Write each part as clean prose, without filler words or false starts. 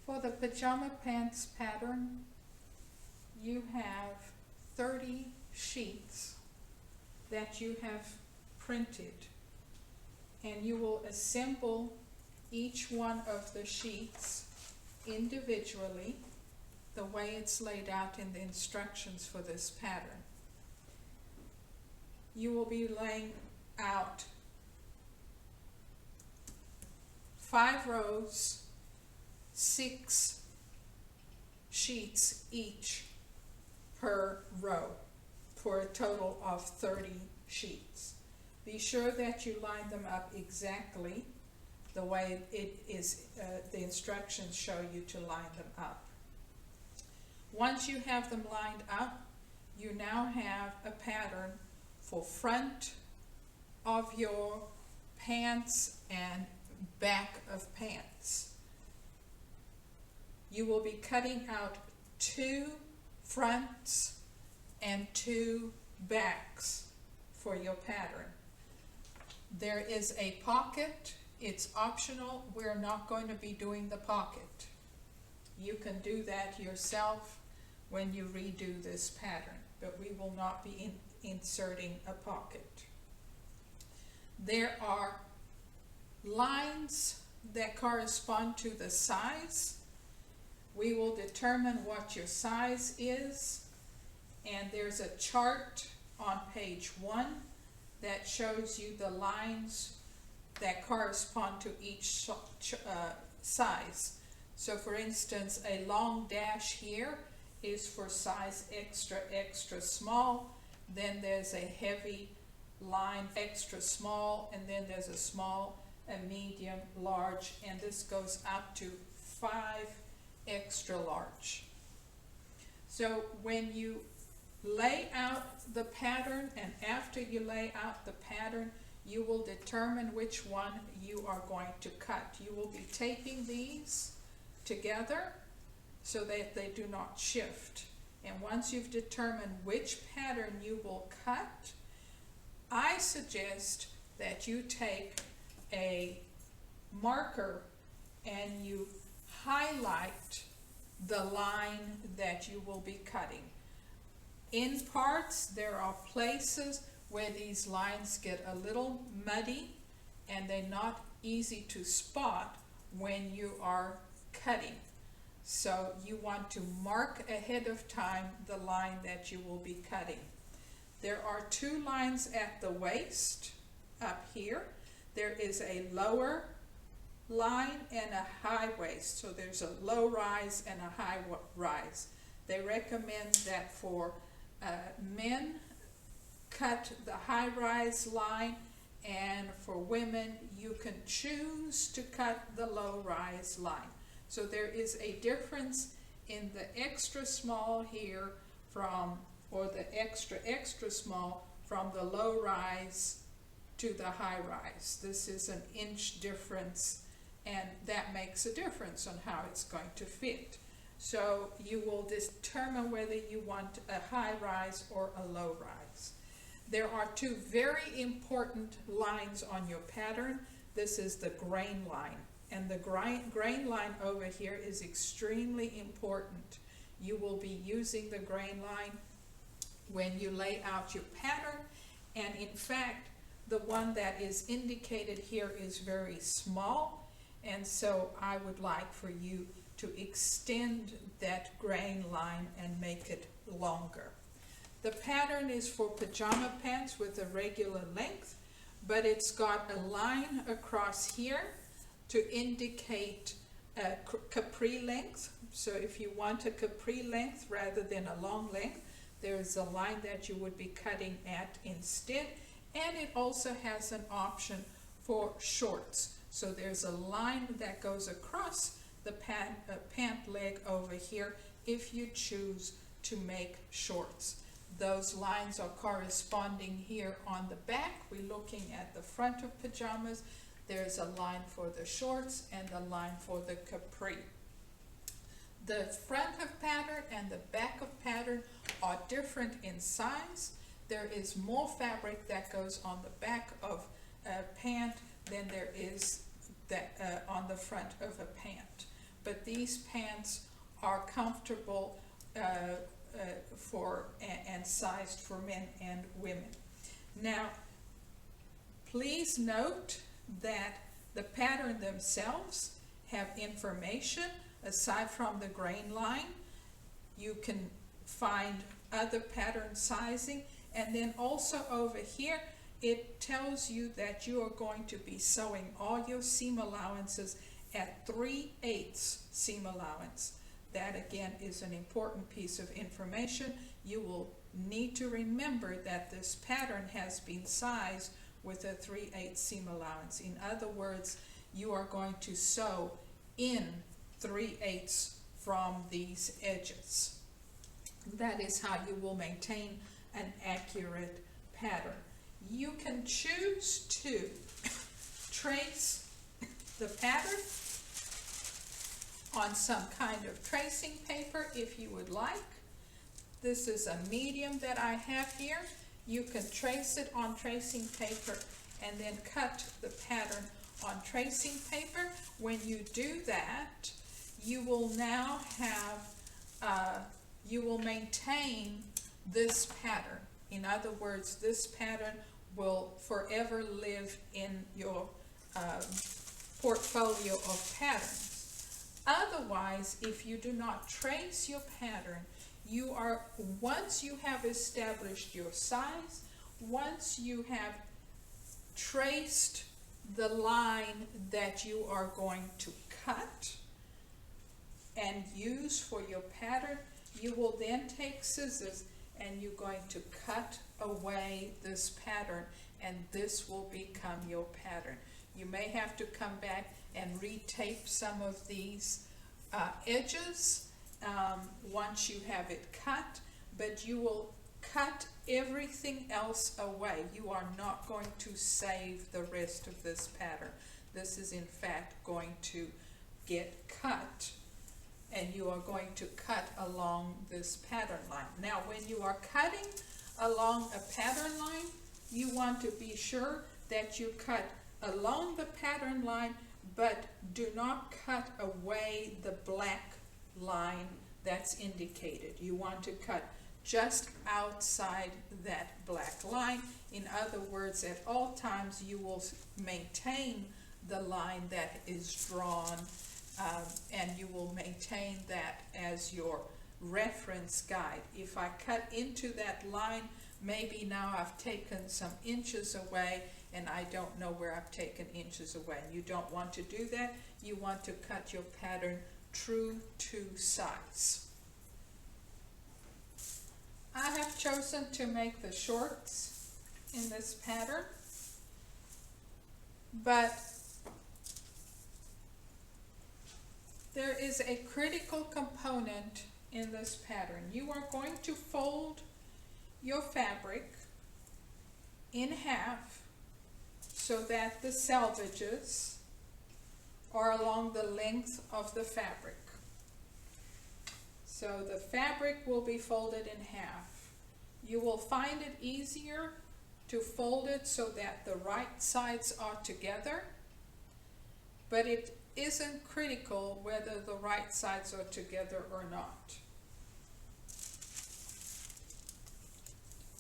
For the pajama pants pattern, you have 30 sheets that you have printed, and you will assemble each one of the sheets individually the way it's laid out in the instructions for this pattern. You will be laying out 5 rows, 6 sheets each per row, for a total of 30 sheets. Be sure that you line them up exactly the way it is, the instructions show you to line them up. Once you have them lined up, you now have a pattern for front of your pants and back of pants. You will be cutting out 2 fronts and 2 backs for your pattern. There is a pocket. It's optional. We're not going to be doing the pocket. You can do that yourself when you redo this pattern, but we will not be inserting a pocket. There are lines that correspond to the size. We will determine what your size is, and there's a chart on page 1 that shows you the lines that correspond to each size. So for instance, a long dash here is for size extra, extra small. Then there's a heavy line, extra small, and then there's a small, a medium, large, and this goes up to 5 extra large. So when you lay out the pattern, and after you lay out the pattern, you will determine which one you are going to cut. You will be taping these together so that they do not shift. And once you've determined which pattern you will cut, I suggest that you take a marker and you highlight the line that you will be cutting. In parts, there are places where these lines get a little muddy and they're not easy to spot when you are cutting. So you want to mark ahead of time the line that you will be cutting. There are 2 lines at the waist up here. There is a lower line and a high waist. So there's a low rise and a high rise. They recommend that for men, cut the high rise line, and for women you can choose to cut the low rise line. So there is a difference in the extra small here from, or the extra extra small from the low rise to the high rise. This is an inch difference, and that makes a difference on how it's going to fit. So you will determine whether you want a high rise or a low rise. There are 2 very important lines on your pattern. This is the grain line, and the grain line over here is extremely important. You will be using the grain line when you lay out your pattern, and in fact the one that is indicated here is very small, and so I would like for you to extend that grain line and make it longer. The pattern is for pajama pants with a regular length, but it's got a line across here to indicate a capri length. So if you want a capri length rather than a long length, there's a line that you would be cutting at instead. And it also has an option for shorts. So there's a line that goes across the pant leg over here if you choose to make shorts. Those lines are corresponding here on the back. We're looking at the front of pajamas. There's a line for the shorts and a line for the capri. The front of pattern and the back of pattern are different in size. There is more fabric that goes on the back of a pant than there is that on the front of a pant. but these pants are comfortable and sized for men and women. Now, please note that the pattern themselves have information aside from the grain line. You can find other pattern sizing, and then also over here it tells you that you are going to be sewing all your seam allowances at 3/8 seam allowance. That again is an important piece of information. You will need to remember that this pattern has been sized with a 3/8 seam allowance. In other words, you are going to sew in 3/8 from these edges. That is how you will maintain an accurate pattern. You can choose to trace the pattern on some kind of tracing paper if you would like. This is a medium that I have here. You can trace it on tracing paper and then cut the pattern on tracing paper. When you do that, you will now have, you will maintain this pattern. In other words, this pattern will forever live in your portfolio of patterns. Otherwise, if you do not trace your pattern, once you have established your size, once you have traced the line that you are going to cut and use for your pattern, you will then take scissors and you're going to cut away this pattern, and this will become your pattern. You may have to come back and retape some of these edges once you have it cut, but you will cut everything else away. You are not going to save the rest of this pattern. This is in fact going to get cut, and you are going to cut along this pattern line. Now, when you are cutting along a pattern line, you want to be sure that you cut along the pattern line, but do not cut away the black line that's indicated. You want to cut just outside that black line. In other words, at all times you will maintain the line that is drawn, and you will maintain that as your reference guide. If I cut into that line, maybe now I've taken some inches away and I don't know where I've taken inches away. You don't want to do that. You want to cut your pattern true to size. I have chosen to make the shorts in this pattern, but there is a critical component in this pattern. You are going to fold your fabric in half so that the selvages are along the length of the fabric. So the fabric will be folded in half. You will find it easier to fold it so that the right sides are together, but it isn't critical whether the right sides are together or not.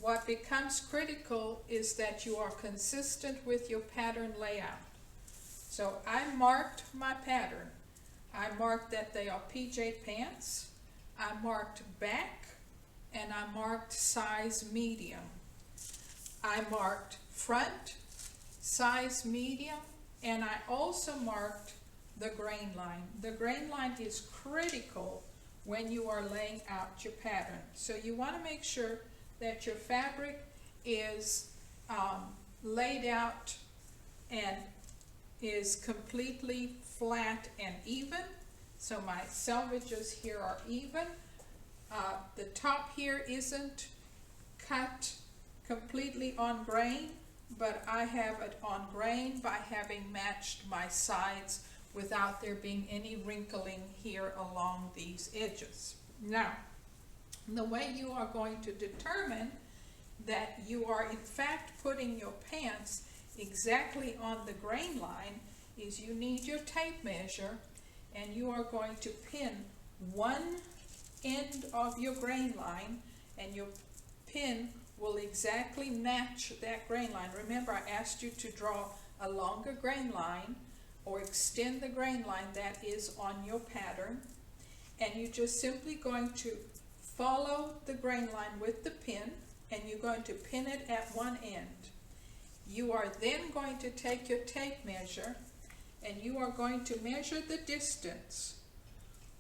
What becomes critical is that you are consistent with your pattern layout. So I marked my pattern. I marked that they are PJ pants. I marked back, and I marked size medium. I marked front, size medium, and I also marked the grain line. The grain line is critical when you are laying out your pattern. So you want to make sure that your fabric is laid out and is completely flat and even. So my selvages here are even. The top here isn't cut completely on grain, but I have it on grain by having matched my sides without there being any wrinkling here along these edges. Now, the way you are going to determine that you are in fact putting your pants exactly on the grain line is you need your tape measure, and you are going to pin one end of your grain line, and your pin will exactly match that grain line. Remember, I asked you to draw a longer grain line or extend the grain line that is on your pattern, and you're just simply going to follow the grain line with the pin, and you're going to pin it at one end. You are then going to take your tape measure, and you are going to measure the distance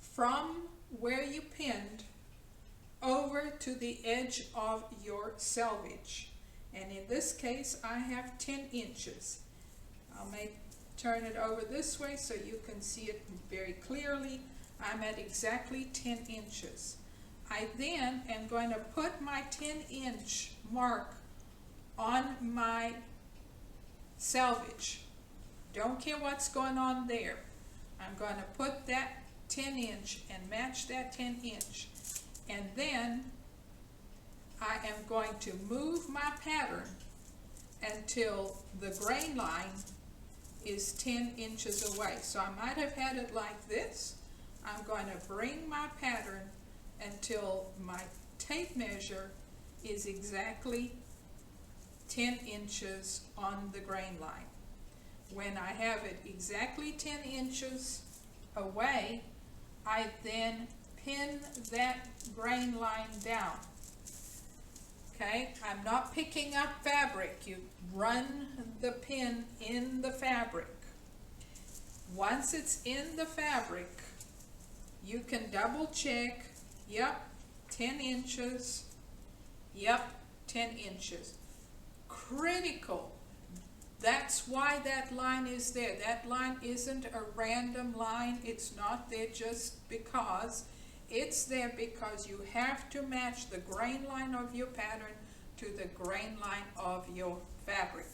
from where you pinned over to the edge of your selvage. And in this case, I have 10 inches. I'll turn it over this way so you can see it very clearly. I'm at exactly 10 inches. I then am going to put my 10-inch mark on my selvage. Don't care what's going on there. I'm going to put that 10-inch and match that 10-inch. And then I am going to move my pattern until the grain line is 10 inches away. So I might have had it like this. I'm going to bring my pattern until my tape measure is exactly 10 inches on the grain line. When I have it exactly 10 inches away, I then pin that grain line down. Okay, I'm not picking up fabric. You run the pin in the fabric. Once it's in the fabric, you can double check. Yep, 10 inches. Yep, 10 inches. Critical. That's why that line is there. That line isn't a random line. It's not there just because. It's there because you have to match the grain line of your pattern to the grain line of your fabric.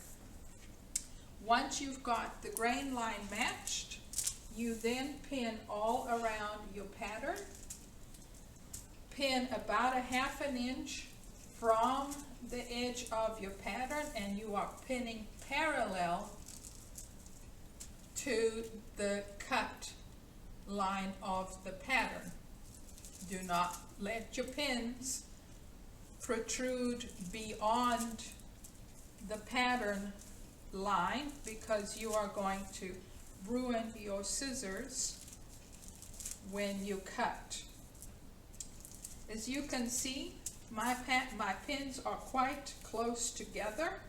Once you've got the grain line matched, you then pin all around your pattern. Pin about 1/2 inch from the edge of your pattern, and you are pinning parallel to the cut line of the pattern. Do not let your pins protrude beyond the pattern line, because you are going to ruin your scissors when you cut. As you can see, my pins are quite close together.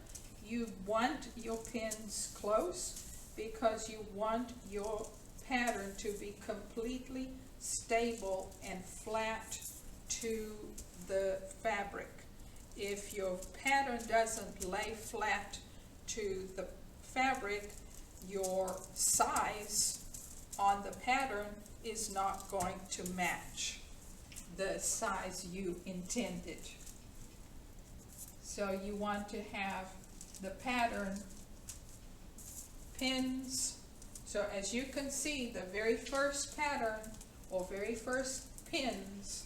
You want your pins close because you want your pattern to be completely stable and flat to the fabric. If your pattern doesn't lay flat to the fabric, your size on the pattern is not going to match the size you intended. So you want to have the pattern pins. So as you can see, the very first pattern or very first pins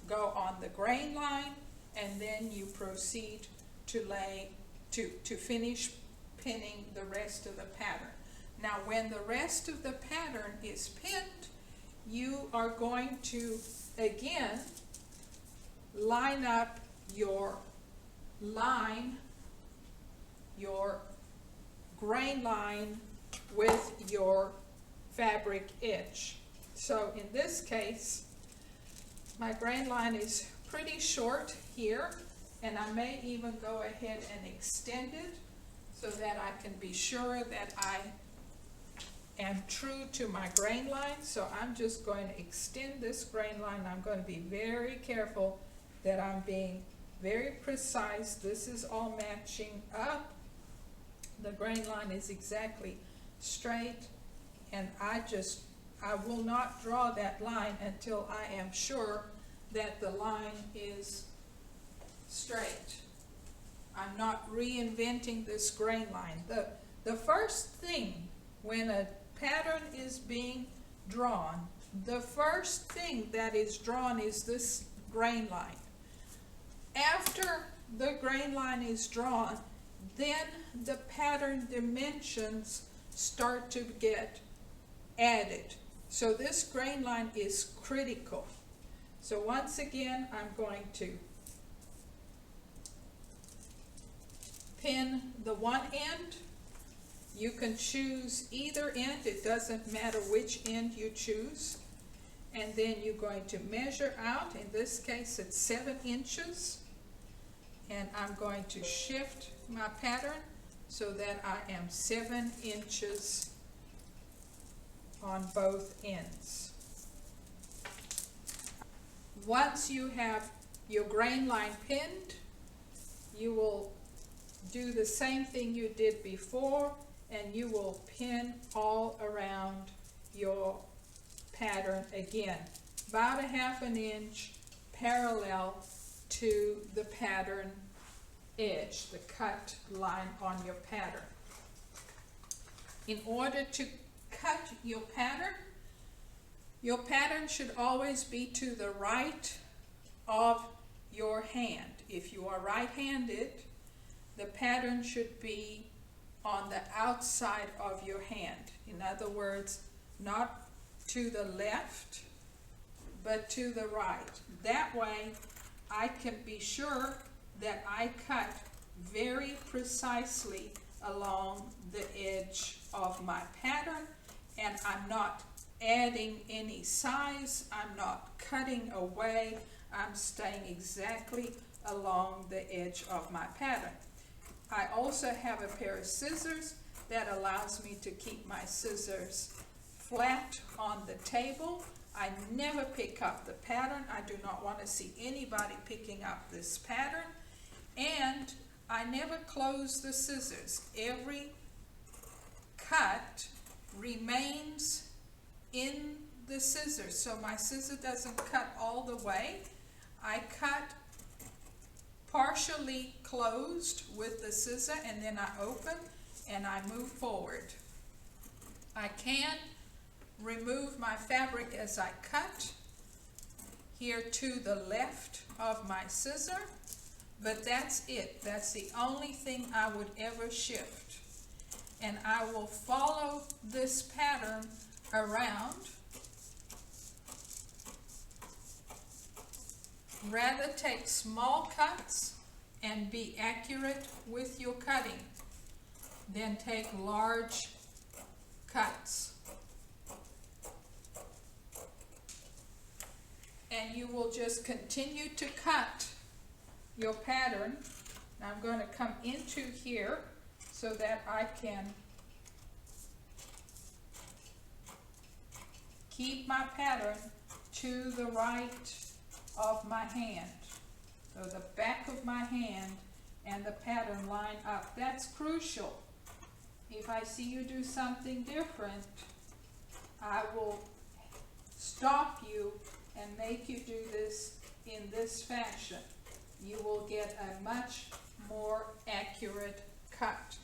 go on the grain line, and then you proceed to finish pinning the rest of the pattern. Now when the rest of the pattern is pinned, you are going to again line up your line, your grain line with your fabric edge. So in this case, my grain line is pretty short here, and I may even go ahead and extend it so that I can be sure that I am true to my grain line. So I'm just going to extend this grain line. I'm going to be very careful that I'm being very precise. This is all matching up. The grain line is exactly straight, and I will not draw that line until I am sure that the line is straight. I'm not reinventing this grain line. The first thing when a pattern is being drawn, the first thing that is drawn is this grain line. After the grain line is drawn, then the pattern dimensions start to get added. So this grain line is critical. So once again, I'm going to pin the one end. You can choose either end, it doesn't matter which end you choose. And then you're going to measure out, in this case it's 7 inches. And I'm going to shift my pattern so that I am 7 inches on both ends. Once you have your grain line pinned, you will do the same thing you did before, and you will pin all around your pattern again, about 1/2 inch parallel to the pattern edge, the cut line on your pattern. In order to cut your pattern should always be to the right of your hand. If you are right-handed, the pattern should be on the outside of your hand. In other words, not to the left, but to the right. That way, I can be sure that I cut very precisely along the edge of my pattern, and I'm not adding any size, I'm not cutting away, I'm staying exactly along the edge of my pattern. I also have a pair of scissors that allows me to keep my scissors flat on the table. I never pick up the pattern. I do not want to see anybody picking up this pattern. And I never close the scissors. Every cut remains in the scissors, so my scissor doesn't cut all the way. I cut partially closed with the scissor, and then I open and I move forward. I can remove my fabric as I cut here to the left of my scissor, but that's it. That's the only thing I would ever shift. And I will follow this pattern around. Rather take small cuts and be accurate with your cutting than take large cuts. And you will just continue to cut your pattern. I'm going to come into here so that I can keep my pattern to the right of my hand. So the back of my hand and the pattern line up. That's crucial. If I see you do something different, I will stop you and make you do this in this fashion. You will get a much more accurate cut.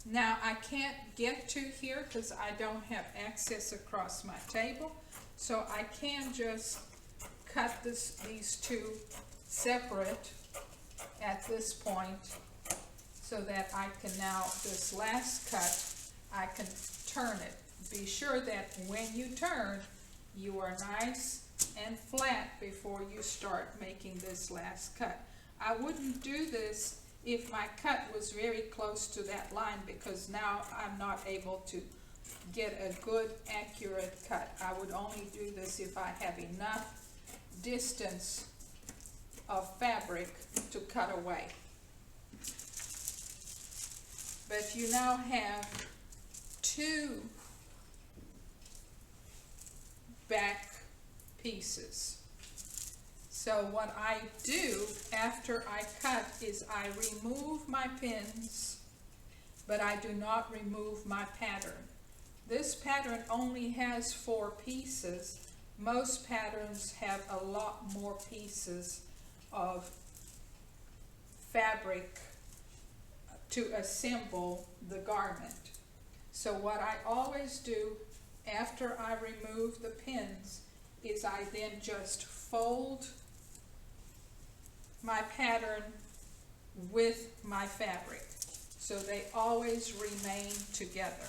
Now I can't get to here because I don't have access across my table, so I can just cut these two separate at this point, so that I can now, this last cut, I can turn it. Be sure that when you turn, you are nice and flat before you start making this last cut. I wouldn't do this if my cut was very close to that line, because now I'm not able to get a good accurate cut. I would only do this if I have enough distance of fabric to cut away. But you now have two back pieces. So what I do after I cut is I remove my pins, but I do not remove my pattern. This pattern only has 4 pieces. Most patterns have a lot more pieces of fabric to assemble the garment. So what I always do after I remove the pins is I then just fold my pattern with my fabric, so they always remain together.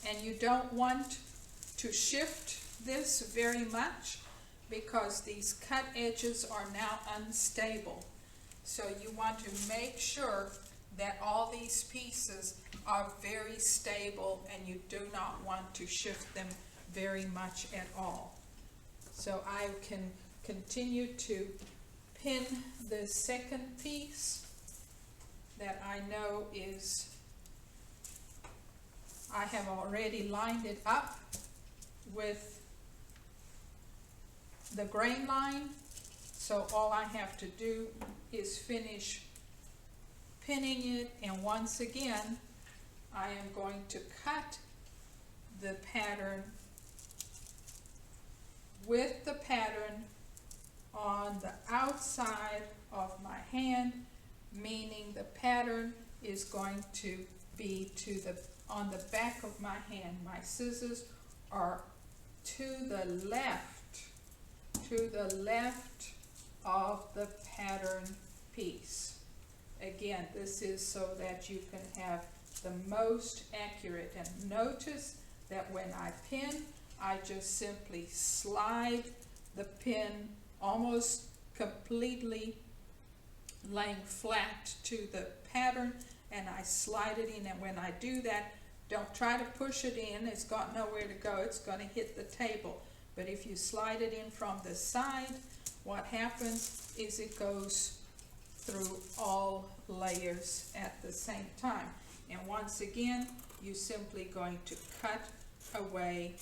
And you don't want to shift this very much because these cut edges are now unstable. So you want to make sure that all these pieces are very stable and you do not want to shift them very much at all. So I can continue to pin the second piece that I know is, I have already lined it up with the grain line, so all I have to do is finish pinning it, and once again I am going to cut the pattern with the pattern on the outside of my hand, meaning the pattern is going to be on the back of my hand. My scissors are to the left of the pattern piece. Again, this is so that you can have the most accurate, and notice that when I pin, I just simply slide the pin almost completely laying flat to the pattern, and I slide it in, and when I do that, don't try to push it in, it's got nowhere to go, it's going to hit the table. But if you slide it in from the side, what happens is it goes through all layers at the same time. And once again, you're simply going to cut away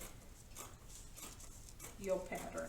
your pattern.